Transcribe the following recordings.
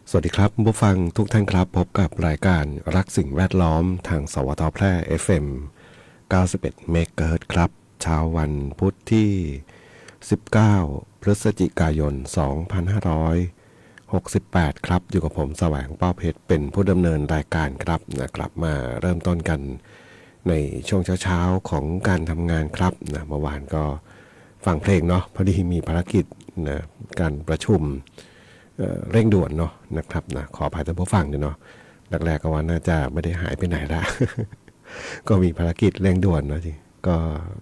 สวัสดีครับผู้ฟังทุกท่านครับพบกับรายการรักสิ่งแวดล้อมทางสวทแพร่ FM 91เมกะเฮิรตซ์ครับเช้าวันพุธที่19พฤศจิกายน2568ครับอยู่กับผมแสวงเป้าเพชรเป็นผู้ดำเนินรายการครับกลับมาเริ่มต้นกันในช่วงเช้าๆของการทำงานครับเมื่อวานก็ฟังเพลงเนาะพอดีมีภารกิจนะการประชุมเร่งด่วนเนาะนะครับขออภัยท่านผู้ฟังด้วยเนาะแรกๆก็ว่าน่าจะไม่ได้หายไปไหนละ ก็มีภารกิจเร่งด่วนเนาะจริง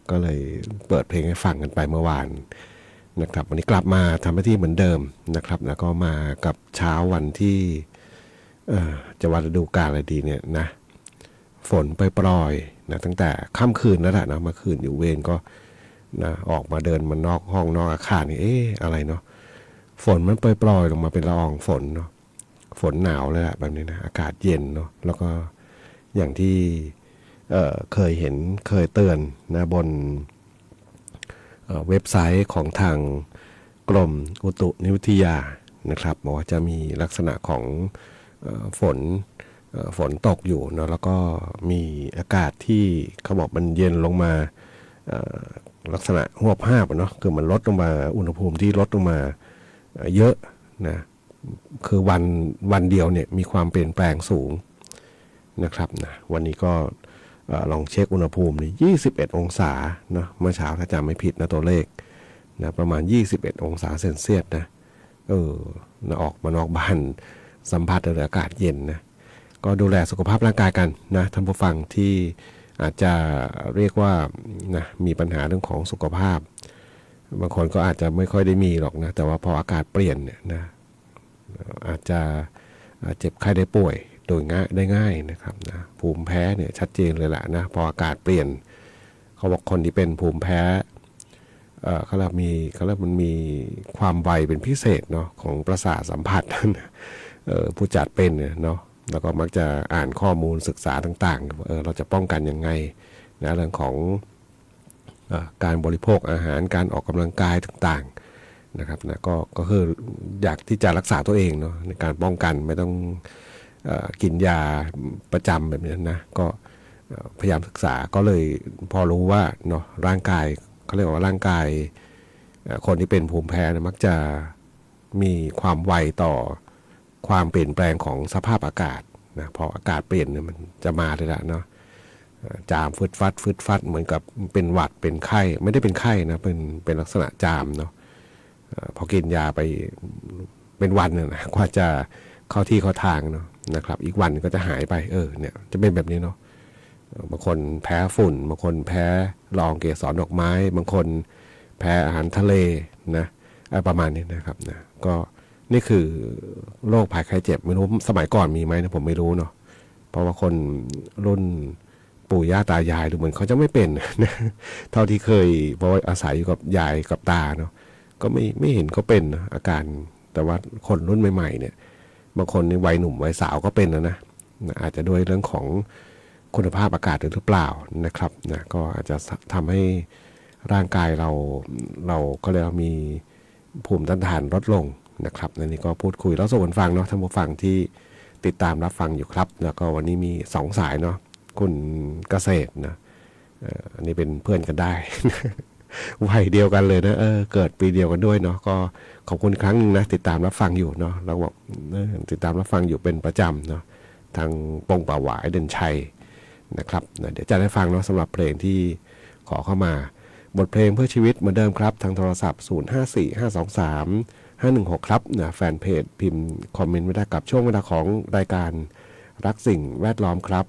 ก็เลยเปิดเพลงให้ฟังกันไปเมื่อวานนะครับวันนี้กลับมาทำหน้าที่เหมือนเดิมนะครับแล้วก็มากับเช้าวันที่จะวัดฤดูกาลอะไรดีเนี่ยนะฝนปล่อยๆนะตั้งแต่ค่ำคืนแล้วแหละนะเมื่อคืนอยู่เวรก็นะออกมาเดินมานอกห้องนอกอาคารนี่อะไรเนาะฝนมันปล่อยๆลงมาเป็นละอองฝนเนาะฝนหนาวเลยแหละแบบนี้นะอากาศเย็นเนาะแล้วก็อย่างที่เคยเห็นเคยเตือนนะบนเว็บไซต์ของทางกรมอุตุนิยมวิทยานะครับบอกว่าจะมีลักษณะของฝนฝนตกอยู่เนาะแล้วก็มีอากาศที่เขาบอกมันเย็นลงมาลักษณะหวบห้าบเนาะคือมันลดลงมาอุณหภูมิที่ลดลงมาเยอะนะคือวันเดียวเนี่ยมีความเปลี่ยนแปลงสูงนะครับนะวันนี้ก็ลองเช็คอุณหภูมินี่21องศาเนาะเมื่อเช้าถ้าจำไม่ผิดนะตัวเลขนะประมาณ21องศาเซนเซียสนะนะออกมานอกบ้านสัมผัสอากาศเย็นนะก็ดูแลสุขภาพร่างกายกันนะท่านผู้ฟังที่อาจจะเรียกว่านะมีปัญหาเรื่องของสุขภาพบางคนก็อาจจะไม่ค่อยได้มีหรอกนะแต่ว่าพออากาศเปลี่ยนเนี่ยนะอาจจะเจ็บไข้ได้ป่วยโดยง่ายได้ง่ายนะครับนะภูมิแพ้เนี่ยชัดเจนเลยแหละนะพออากาศเปลี่ยนเขาบอกคนที่เป็นภูมิแพ้เขาเรียกมันมีความไวเป็นพิเศษเนาะของประสาทสัมผัสผู้จัดเป็นเนาะแล้วก็มักจะอ่านข้อมูลศึกษาต่างๆเราจะป้องกันยังไงนะเรื่องของการบริโภคอาหารการออกกำลังกายต่างๆนะครับนะก็คืออยากที่จะรักษาตัวเองเนาะในการป้องกันไม่ต้องกินยาประจำแบบนี้นะก็พยายามศึกษาก็เลยพอรู้ว่าเนาะร่างกายเขาเรียกว่าร่างกายคนที่เป็นภูมิแพ้มักจะมีความไวต่อความเปลี่ยนแปลงของสภาพอากาศนะพออากาศเปลี่ยนเนี่ยมันจะมาเลยละเนาะจามฟึดฟัดเหมือนกับเป็นหวัดเป็นไข้ไม่ได้เป็นไข้นะเป็นลักษณะจามเนาะพอกินยาไปเป็นวันเนี่ยนะกว่าจะเข้าที่เข้าทางเนาะนะครับอีกวันก็จะหายไปเนี่ยจะเป็นแบบนี้เนาะบางคนแพ้ฝุ่นบางคนแพ้ละอองเกสรดอกไม้บางคนแพ้อาหารทะเลนะประมาณนี้นะครับนะก็นี่คือโรคภัยไข้เจ็บไม่รู้สมัยก่อนมีไหมนะผมไม่รู้เนาะเพราะว่าคนรุ่นปู่ย่าตายายดูเหมือนเขาจะไม่เป็นนะเท่าที่เคยเพราะว่าอาศัยอยู่กับยายกับตาเนาะก็ไม่เห็นเขาเป็นนะอาการแต่ว่าคนรุ่นใหม่ๆเนี่ยบางคนในวัยหนุ่มวัยสาวก็เป็นนะอาจจะด้วยเรื่องของคุณภาพอากาศหรือเปล่านะครับนะก็อาจจะทำให้ร่างกายเราก็เลยมีภูมิต้านทานลดลงนะครับในนี้ก็พูดคุยแล้วส่งกันฟังเนาะท่านผู้ฟังที่ติดตามรับฟังอยู่ครับแล้วก็วันนี้มี2สายเนาะคุณเกษตรนะอันนี้เป็นเพื่อนกันได้ วัยเดียวกันเลยนะเกิดปีเดียวกันด้วยเนาะก็ขอบคุณครั้งนึงนะติดตามรับฟังอยู่เนาะเราบอกติดตามรับฟังอยู่เป็นประจำเนาะทางปงป่าหวายเด่นชัยนะครับเดี๋ยวจะได้ฟังเนาะสำหรับเพลงที่ขอเข้ามาบทเพลงเพื่อชีวิตเหมือนเดิมครับทางโทรศัพท์054523 516ครับนะแฟนเพจพิมพ์คอมเมนต์ไว้ได้กับช่วงเวลาของรายการรักสิ่งแวดล้อมครับ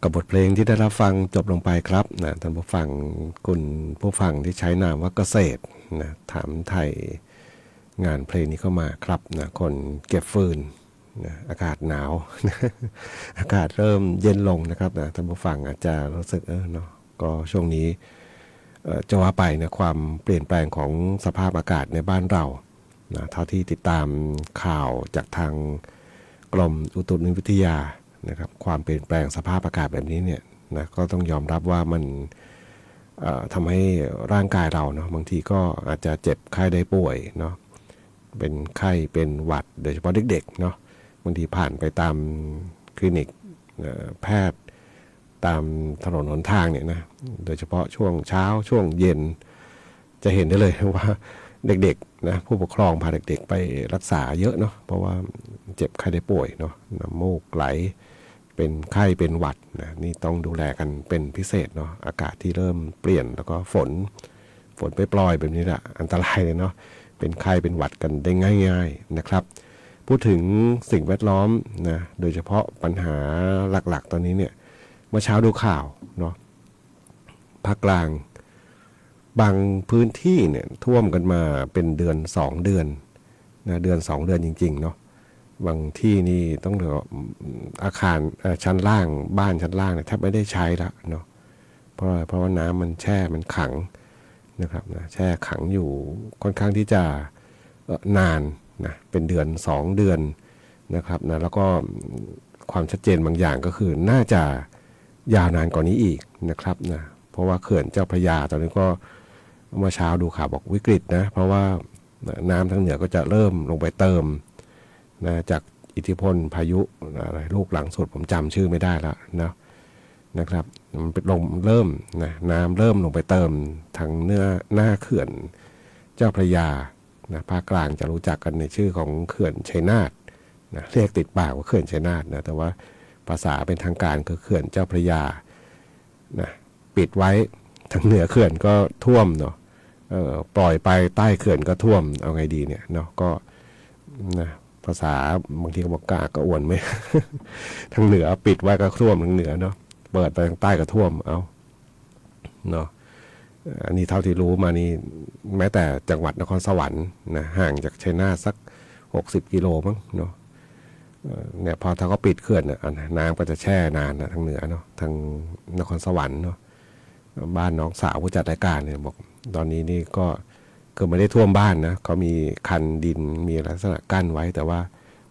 กับบทเพลงที่ได้รับฟังจบลงไปครับนะท่านผู้ฟังคุณผู้ฟังที่ใช้นามว่าเกษตรนะถามไทยงานเพลงนี้เข้ามาครับนะคนเก็บฟืนนะอากาศหนาว อากาศเริ่มเย็นลงนะครับนะท่านผู้ฟังอาจจะรู้สึกเนาะก็ช่วงนี้จะว่าไปนะความเปลี่ยนแปลงของสภาพอากาศในบ้านเรานะเท่าที่ติดตามข่าวจากทางกรมอุตุนิยมวิทยานะครับความเปลี่ยนแปลงสภาพอากาศแบบนี้เนี่ยนะก็ต้องยอมรับว่ามันทำให้ร่างกายเราเนาะบางทีก็อาจจะเจ็บไข้ได้ป่วยเนาะเป็นไข้เป็นหวัดโดยเฉพาะเด็กๆเนาะบางทีผ่านไปตามคลินิกแพทย์ตามถนนหนทางเนี่ยนะโดยเฉพาะช่วงเช้าช่วงเย็นจะเห็นได้เลยว่าเด็กๆนะผู้ปกครองพาเด็กๆไปรักษาเยอะเนาะเพราะว่าเจ็บไข้ได้ป่วยเนาะน้ำมูกไหลเป็นไข้เป็นหวัดนะนี่ต้องดูแลกันเป็นพิเศษเนาะอากาศที่เริ่มเปลี่ยนแล้วก็ฝนไปปล่อยแบบนี้แหละอันตรายเลยเนาะเป็นไข้เป็นหวัดกันได้ง่ายๆนะครับพูดถึงสิ่งแวดล้อมนะโดยเฉพาะปัญหาหลักๆตอนนี้เนี่ยเมื่อเช้าดูข่าวเนาะภาคกลางบางพื้นที่เนี่ยท่วมกันมาเป็นเดือน2เดือนนะเดือน2เดือนจริงๆเนาะบางที่นี่ต้องเรียกว่าอาคารชั้นล่างบ้านชั้นล่างเนี่ยแทบไม่ได้ใช้แล้วเนาะเพราะว่าน้ำมันแช่มันขังนะครับนะแช่ขังอยู่ค่อนข้างที่จะนานนะเป็นเดือน2เดือนนะครับนะแล้วก็ความชัดเจนบางอย่างก็คือน่าจะยาวนานกว่านี้อีกนะครับนะเพราะว่าเขื่อนเจ้าพระยาตอนนี้ก็เมื่อเช้าดูข่าวบอกวิกฤตนะเพราะว่าน้ำทางเหนือก็จะเริ่มลงไปเติมนะจากอิทธิพลพายุอะไรลูกหลังสุดผมจำชื่อไม่ได้แล้วนะครับมันเป็นลงเริ่มนะน้ำเริ่มลงไปเติมทางหน้าเขื่อนเจ้าพระยานะภาคกลางจะรู้จักกันในชื่อของเขื่อนชัยนาทนะเรียกติดปากว่าเขื่อนชัยนาทนะแต่ว่าภาษาเป็นทางการคือเขื่อนเจ้าพระยานะปิดไว้ทางเหนือเขื่อนก็ท่วมเนาะปล่อยไปใต้เขื่อนก็ท่วมเอาไงดีเนี่ยเนาะก็นะภาษาบางทีก็บอกกากระอ่วนไหม ทางเหนือปิดไว้ก็ท่วมทางเหนือเนาะเปิดไปทางใต้ก็ท่วมเอาเนาะอันนี้เท่าที่รู้มานี่แม้แต่จังหวัดนครสวรรค์นะห่างจากชัยนาทสัก60กิโลมั้งเนาะเนี่ยพอถ้าเขาปิดเขื่อนเนี่ยน้ำก็จะแช่นานนะทางเหนือเนาะทางนครสวรรค์เนาะบ้านน้องสาวผู้จัดรายการเนี่ยบอกตอนนี้นี่ก็คือไม่ได้ท่วมบ้านนะเขามีคันดินมีลักษณะกั้นไว้แต่ว่า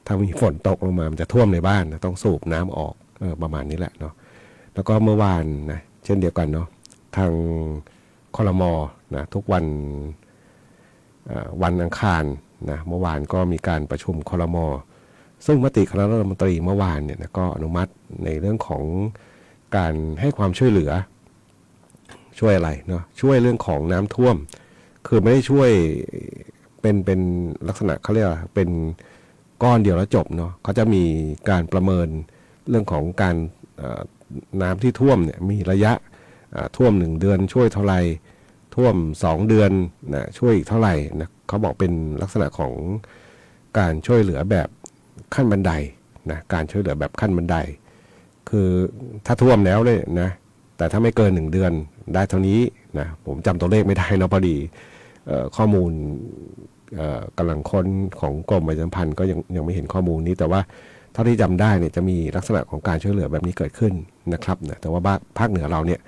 ถ้ามีฝนตกลงมามันจะท่วมในบ้านนะต้องสูบน้ำออกประมาณนี้แหละเนาะแล้วก็เมื่อวานนะเช่นเดียวกันเนาะทางครม.นะทุกวันอังคารนะเมื่อวานก็มีการประชุมครม.ซึ่งมติคณะรัฐมนตรีเมื่อวานเนี่ยนะก็อนุมัติในเรื่องของการให้ความช่วยเหลือช่วยอะไรเนาะช่วยเรื่องของน้ำท่วมคือไม่ได้ช่วยเป็นลักษณะเขาเรียกว่าเป็นก้อนเดียวแล้วจบเนาะเขาจะมีการประเมินเรื่องของการน้ำที่ท่วมเนี่ยมีระยะท่วม1เดือนช่วยเท่าไหร่ท่วม2เดือนนะช่วยอีกเท่าไหร่นะเขาบอกเป็นลักษณะของการช่วยเหลือแบบขั้นบันไดนะการช่วยเหลือแบบขั้นบันไดคือถ้าท่วมแล้วเลยนะแต่ถ้าไม่เกิน1เดือนได้เท่านี้นะผมจำตัวเลขไม่ได้นะพอดีข้อมูลกำลังค้นของกรมประชาสัมพันธ์ก็ยังไม่เห็นข้อมูลนี้แต่ว่าเท่าที่จำได้เนี่ยจะมีลักษณะของการช่วยเหลือแบบนี้เกิดขึ้นนะครับนะแต่ว่าภาคเหนือเราเนี่ย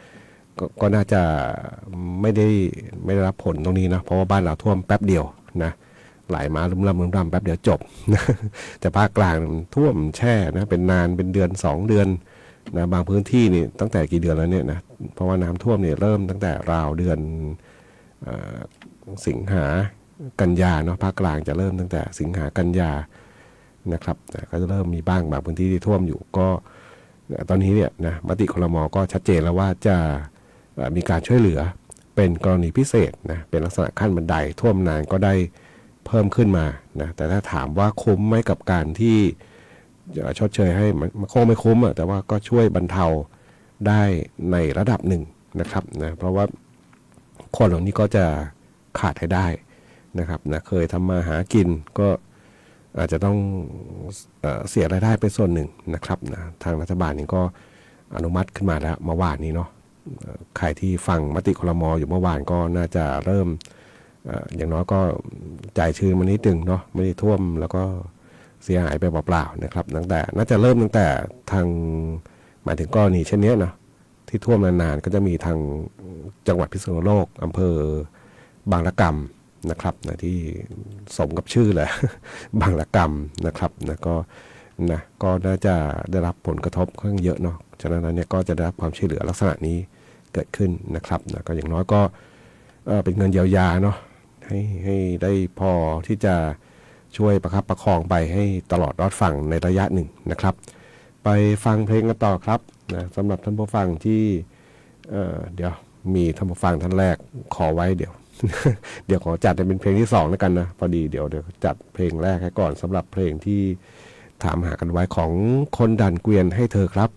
ก็น่าจะไม่ได้รับผลตรงนี้นะเพราะว่าบ้านเราท่วมแป๊บเดียวนะไหลมาลุ่มล่ำแป๊บเดียวจบ แต่ภาคกลางท่วมแช่นะเป็นนานเป็นเดือน2เดือนนะบางพื้นที่นี่ตั้งแต่กี่เดือนแล้วเนี่ยนะเพราะว่าน้ำท่วมเนี่ยเริ่มตั้งแต่ราวเดือนสิงหากันยาเนาะภาคกลางจะเริ่มตั้งแต่สิงหากันยานะครับก็จะเริ่มมีบ้างบางพื้นที่ที่ท่วมอยู่ก็ตอนนี้เนี่ยนะมติครม.ก็ชัดเจนแล้วว่าจะมีการช่วยเหลือเป็นกรณีพิเศษนะเป็นลักษณะขั้นบันไดท่วมนานก็ได้เพิ่มขึ้นมานะแต่ถ้าถามว่าคุ้มไหมกับการที่ชดเชยให้มันคงไม่คุ้มแต่ว่าก็ช่วยบรรเทาได้ในระดับหนึ่งนะครับนะเพราะว่าคนเหล่านี้ก็จะขาดให้ได้นะครับนะเคยทำมาหากินก็อาจจะต้องเสียรายได้ไปส่วนหนึ่งนะครับนะทางรัฐบาลนี่ก็ อนุมัติขึ้นมาแล้วเมื่อวานนี้เนาะใครที่ฟังมติครม.อยู่เมื่อวานก็น่าจะเริ่มอย่างน้อยก็จ่ายชื่นมานิดนึงเนาะไม่ได้ท่วมแล้วก็เสียหายไปเปล่าๆนะครับตั้งแต่น่าจะเริ่มตั้งแต่ทางหมายถึงกรณีเช่นนี้นะที่ท่วมนานๆก็จะมีทางจังหวัดพิษณุโลกอำเภอบางละกำนะครับนะที่สมกับชื่อเลย บางละกำนะครับนะก็น่าจะได้รับผลกระทบค่อนข้างเยอะเนาะฉะนั้นเนี่ยก็จะได้รับความช่วยเหลือลักษณะนี้เกิดขึ้นนะครับนะก็อย่างน้อยก็เป็นเงินเยียวยาเนาะให้ได้พอที่จะช่วยประคับประคองไปให้ตลอดรอดฝั่งในระยะหนึ่งนะครับไปฟังเพลงกันต่อครับนะสำหรับท่านผู้ฟังที่เดี๋ยวมีท่านผู้ฟังท่านแรกขอไว้เดี๋ยว เดี๋ยวขอจัดเป็นเพลงที่2แล้วกันนะพอดีเดี๋ยวจัดเพลงแรกให้ก่อนสำหรับเพลงที่ถามหากันไว้ของคนดันเกวียนให้เธอครับ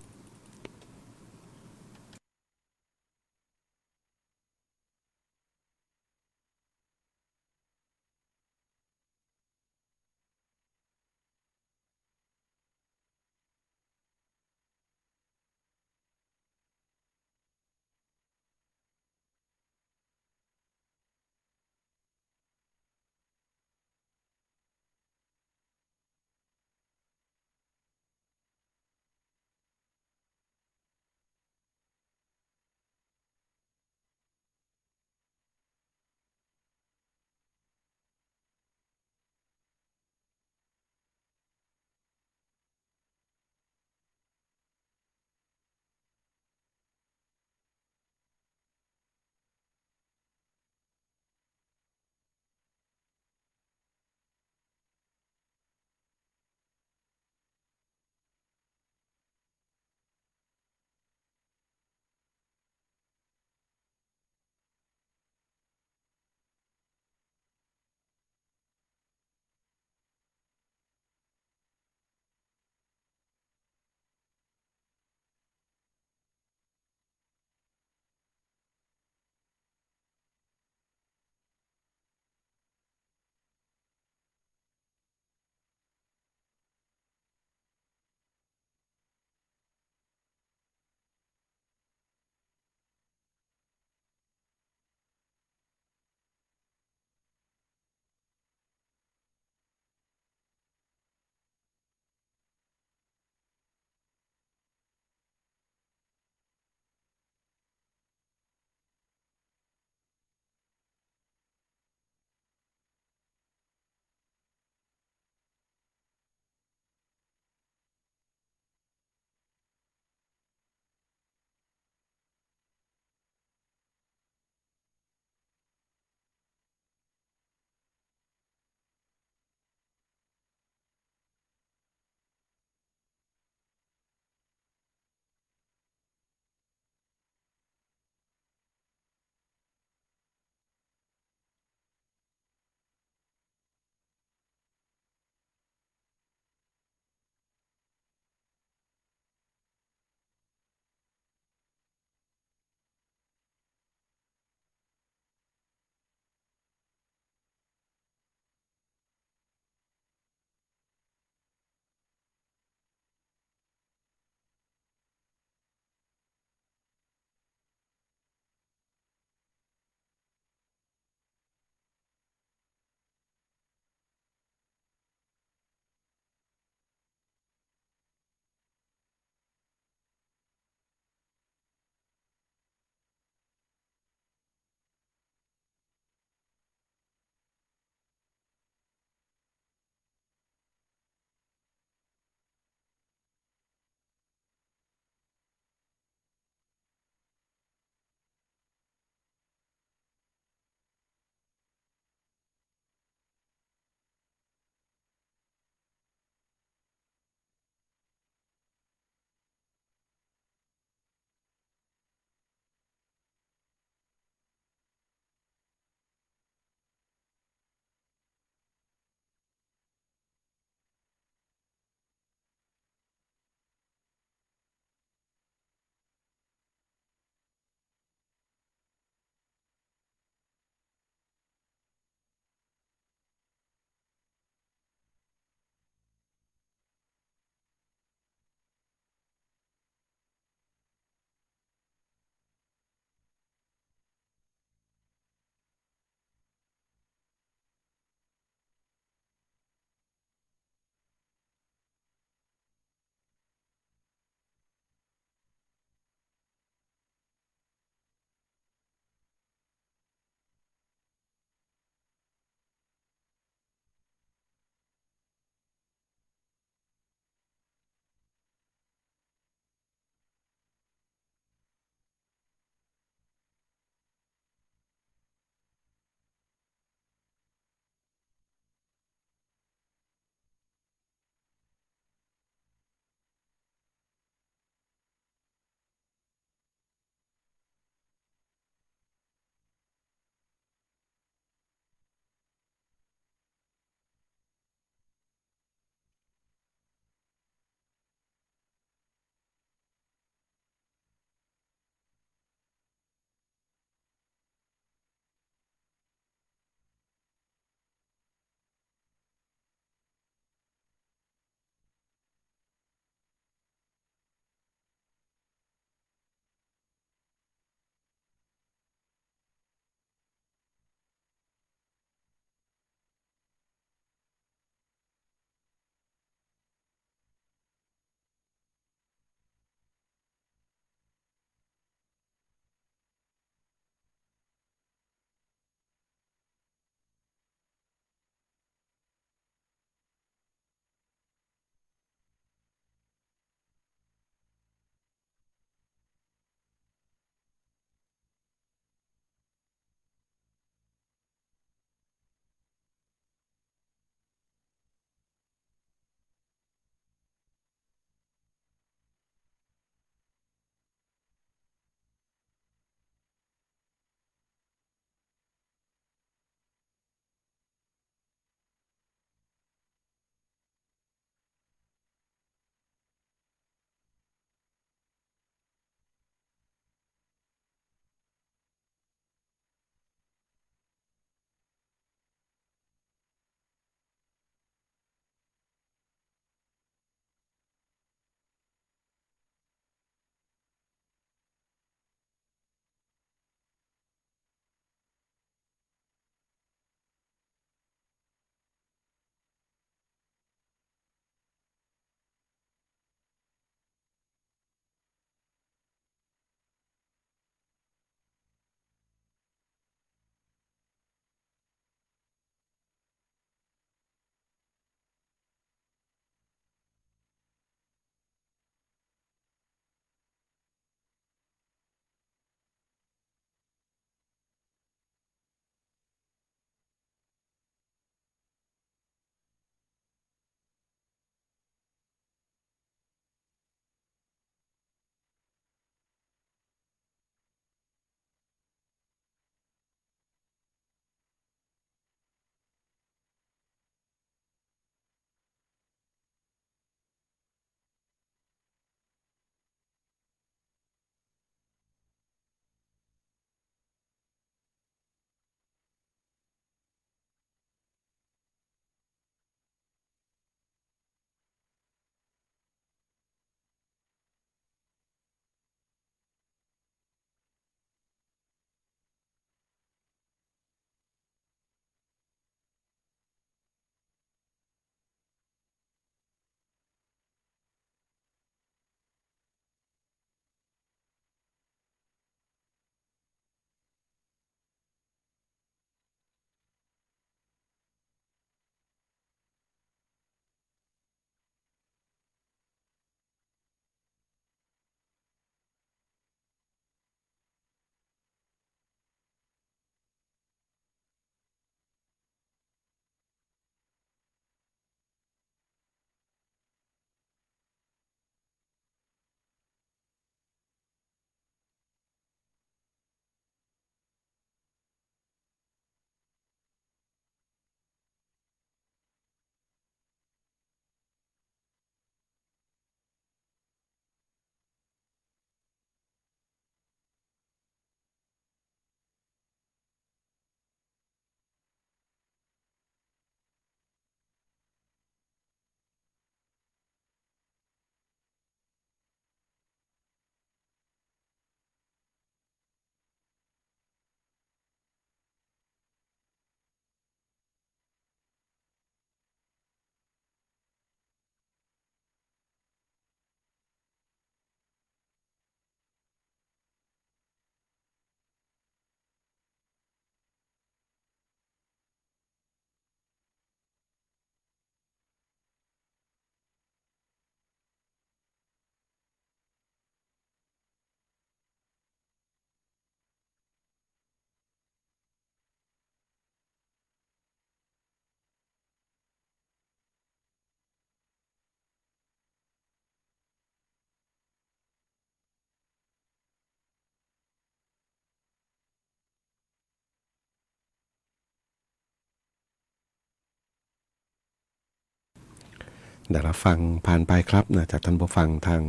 เดี๋ยวเราฟังผ่านไปครับนะจากท่านผู้ฟังทาง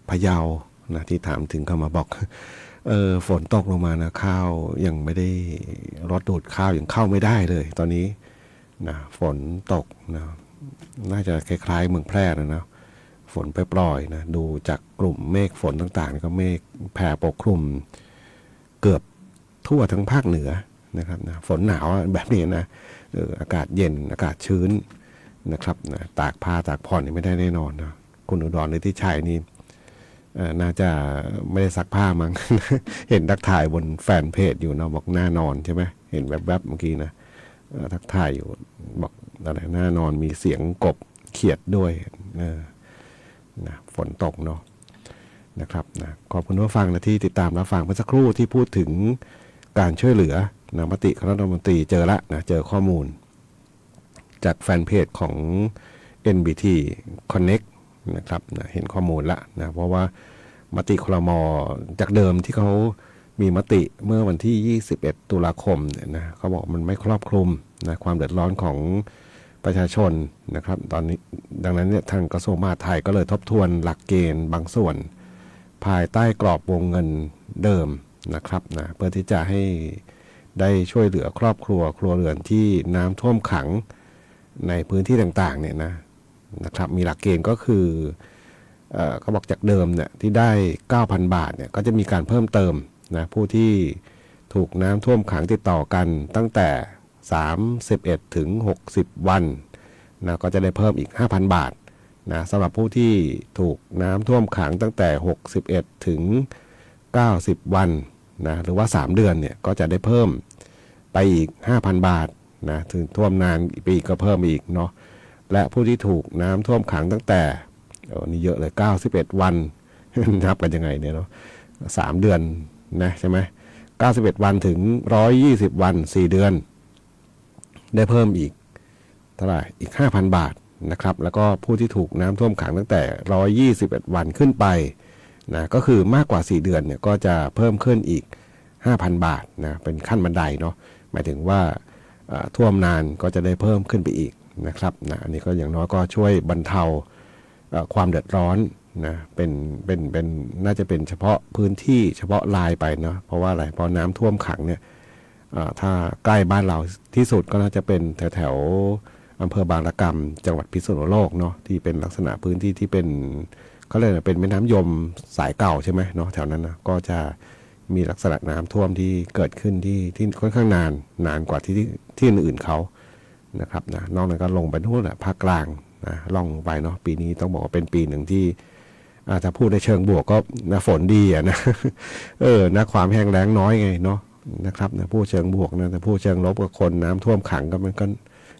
พะเยานะที่ถามถึงเข้ามาบอกฝนตกลงมานะข้าวยังไม่ได้รถดูดข้าวยังเข้าไม่ได้เลยตอนนี้นะฝนตกนะน่าจะคล้ายๆเมืองแพร่นะฝนไปปล่อยนะดูจากกลุ่มเมฆฝนต่างๆก็เมฆแผ่ปกคลุมเกือบทั่วทั้งภาคเหนือนะครับนะฝนหนาวแบบนี้นะอากาศเย็นอากาศชื้นนะครับนะตากผ้าตากผ่อนนี่ไม่ได้แน่นอนนะคุณอุดรหรือที่ชัยนี่น่าจะไม่ได้ซักผ้ามั้ง เห็นทักถ่ายบนแฟนเพจอยู่นะบอกหน้านอนใช่ไหมเห็นแวบๆเมื่อกี้นะทักถ่ายอยู่บอกอะไรหน้านอนมีเสียงกบเขียดด้วยนะฝนตกเนาะนะครับนะขอบคุณผู้ฟังนะที่ติดตามรับฟังเมื่อสักครู่ที่พูดถึงการช่วยเหลือนะมติคณะรัฐมนตรีเจอละนะเจอข้อมูลจากแฟนเพจของ NBT Connect นะครับนะเห็นข้อมูลละนะเพราะว่ามติครม.จากเดิมที่เขามีมติเมื่อวันที่21ตุลาคมนะเขาบอกมันไม่ครอบคลุมนะความเดือดร้อนของประชาชนนะครับตอนนี้ดังนั้นเนี่ยทางกระทรวงมหาดไทยก็เลยทบทวนหลักเกณฑ์บางส่วนภายใต้กรอบวงเงินเดิมนะครับนะเพื่อที่จะให้ได้ช่วยเหลือครอบครัวครัวเรือนที่น้ำท่วมขังในพื้นที่ต่างๆเนี่ยนะครับมีหลักเกณฑ์ก็คือเขาบอกจากเดิมเนี่ยที่ได้ 9,000 บาทเนี่ยก็จะมีการเพิ่มเติมนะผู้ที่ถูกน้ำท่วมขังติดต่อกันตั้งแต่31ถึง60วันนะก็จะได้เพิ่มอีก 5,000 บาทนะสำหรับผู้ที่ถูกน้ำท่วมขังตั้งแต่61ถึง90วันนะหรือว่า3เดือนเนี่ยก็จะได้เพิ่มไปอีก 5,000 บาทนะถึงท่วมนานไปอีกก็เพิ่มอีกเนาะและผู้ที่ถูกน้ำท่วมขังตั้งแต่นี่เยอะเลย91วัน นับกันยังไงเนี่ยเนาะ3เดือนนะใช่ไหม91วันถึง120วัน4เดือนได้เพิ่มอีกเท่าไหร่อีก 5,000 บาทนะครับแล้วก็ผู้ที่ถูกน้ำท่วมขังตั้งแต่121วันขึ้นไปนะก็คือมากกว่า4เดือนเนี่ยก็จะเพิ่มขึ้นอีก 5,000 บาทนะเป็นขั้นบันไดเนาะหมายถึงว่าท่วมนานก็จะได้เพิ่มขึ้นไปอีกนะครับนะอันนี้ก็อย่างน้อยก็ช่วยบรรเทาความเดือดร้อนนะเป็นน่าจะเป็นเฉพาะพื้นที่เฉพาะรายไปเนาะเพราะว่าอะไรเพราะน้ำท่วมขังเนี่ยถ้าใกล้บ้านเราที่สุดก็น่าจะเป็นแถวอำเภอบางระกำจังหวัดพิษณุโลกเนาะที่เป็นลักษณะพื้นที่ที่เป็นเขาเรียกเป็นแม่น้ำยมสายเก่าใช่ไหมเนาะแถวนั้นนะก็จะมีลักษณะน้ำท่วมที่เกิดขึ้นที่ค่อนข้างนานกว่าที่อื่นเขานะครับนะนอกนั้นก็ลงไปทั่วแหละภาคกลางนะล่องไปเนาะปีนี้ต้องบอกว่าเป็นปีหนึ่งที่ถ้าพูดในเชิงบวกก็นะฝนดีอ่ะนะนะความแห้งแล้งน้อยไงเนาะนะครับนะพูดเชิงบวกนะแต่พูดเชิงลบกับคนน้ำท่วมขังก็มัน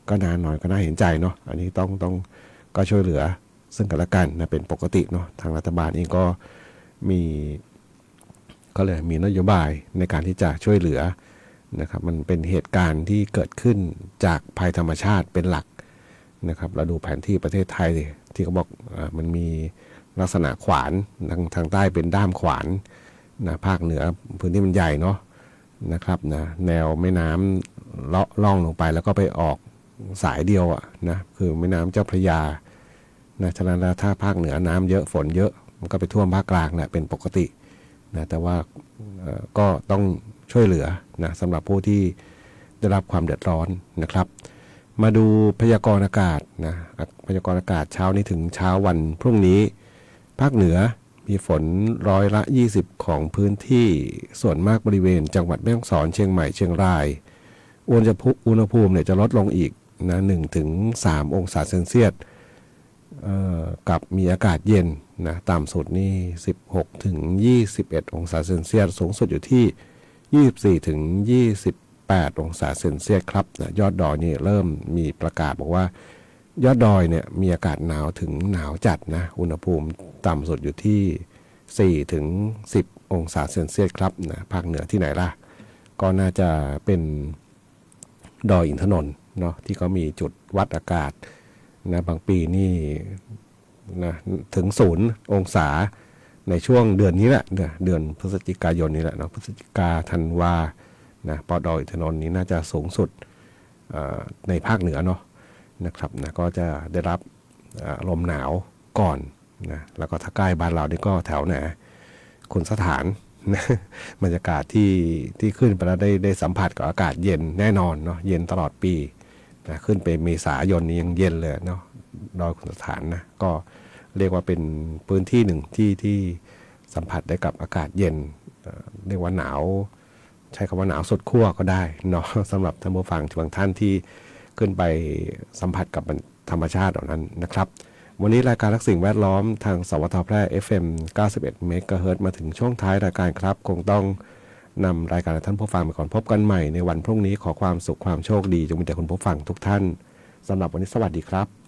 ก็นานหน่อยก็น่าเห็นใจเนาะอันนี้ต้องก็ช่วยเหลือซึ่งกันและกันนะเป็นปกติเนาะทางรัฐบาลเองก็มีก็เลยมีนโยบายในการที่จะช่วยเหลือนะครับมันเป็นเหตุการณ์ที่เกิดขึ้นจากภัยธรรมชาติเป็นหลักนะครับเราดูแผนที่ประเทศไทยที่เขาบอกมันมีลักษณะขวานทางใต้เป็นด้ามขวานนะภาคเหนือพื้นที่มันใหญ่เนาะนะครับนะแนวแม่น้ำเลาะล่องลงไปแล้วก็ไปออกสายเดียวอ่ะนะคือแม่น้ำเจ้าพระยานะฉะนั้นแล้วถ้าภาคเหนือน้ำเยอะฝนเยอะมันก็ไปท่วมภาคกลางแหละเป็นปกตินะแต่ว่าก็ต้องช่วยเหลือนะสำหรับผู้ที่ได้รับความเดือดร้อนนะครับมาดูพยากรณ์อากาศนะพยากรณ์อากาศเช้านี้ถึงเช้าวันพรุ่งนี้ภาคเหนือมีฝน20%ของพื้นที่ส่วนมากบริเวณจังหวัดแม่ฮ่องสอนเชียงใหม่เชียงรายอุณหภูมิเนี่ยจะลดลงอีกนะ1-3 องศาเซนเซียสกับมีอากาศเย็นนะต่ำสุดนี่16-21 องศาเซนเซียสสูงสุดอยู่ที่24-28 องศาเซนเซียสครับนะยอดดอยนี่เริ่มมีประกาศบอกว่ายอดดอยเนี่ยมีอากาศหนาวถึงหนาวจัดนะอุณหภูมิต่ำสุดอยู่ที่4-10 องศาเซนเซียสครับนะภาคเหนือที่ไหนล่ะก็น่าจะเป็นดอยอินทนนท์เนาะที่เขามีจุดวัดอากาศนะบางปีนี่นะถึง0 องศาในช่วงเดือนนี้แหละเดือนพฤศจิกายนนี้แหละเนาะพฤศจิกาธันวานะปอดอยอินทนนท์นี้น่าจะสูงสุดในภาคเหนือเนาะนะครับนะก็จะได้รับ ลมหนาวก่อนนะแล้วก็ถ้าใกล้บ้านเรานี่ก็แถวไหนคุณสถานนะบรรยากาศที่ขึ้นไปแล้วได้สัมผัสกับอากาศเย็นแน่นอนเนาะเย็นตลอดปีนะขึ้นไปเมษายนนี้ยังเย็นเลยเนาะดอยคุณสถานนะก็เรียกว่าเป็นพื้นที่หนึ่งที่สัมผัสได้กับอากาศเย็นเรียกว่าหนาวใช้คำว่าหนาวสุดขั้วก็ได้เนาะสำหรับท่านผู้ฟังบางท่านที่ขึ้นไปสัมผัสกับธรรมชาติเหล่านั้นนะครับวันนี้รายการรักสิ่งแวดล้อมทางสวทแพร่ FM 91 เมกะเฮิรตซ์มาถึงช่วงท้ายรายการครับคงต้องนำรายการท่านผู้ฟังไปก่อนพบกันใหม่ในวันพรุ่งนี้ขอความสุขความโชคดีจงมีแต่คุณผู้ฟังทุกท่านสำหรับวันนี้สวัสดีครับ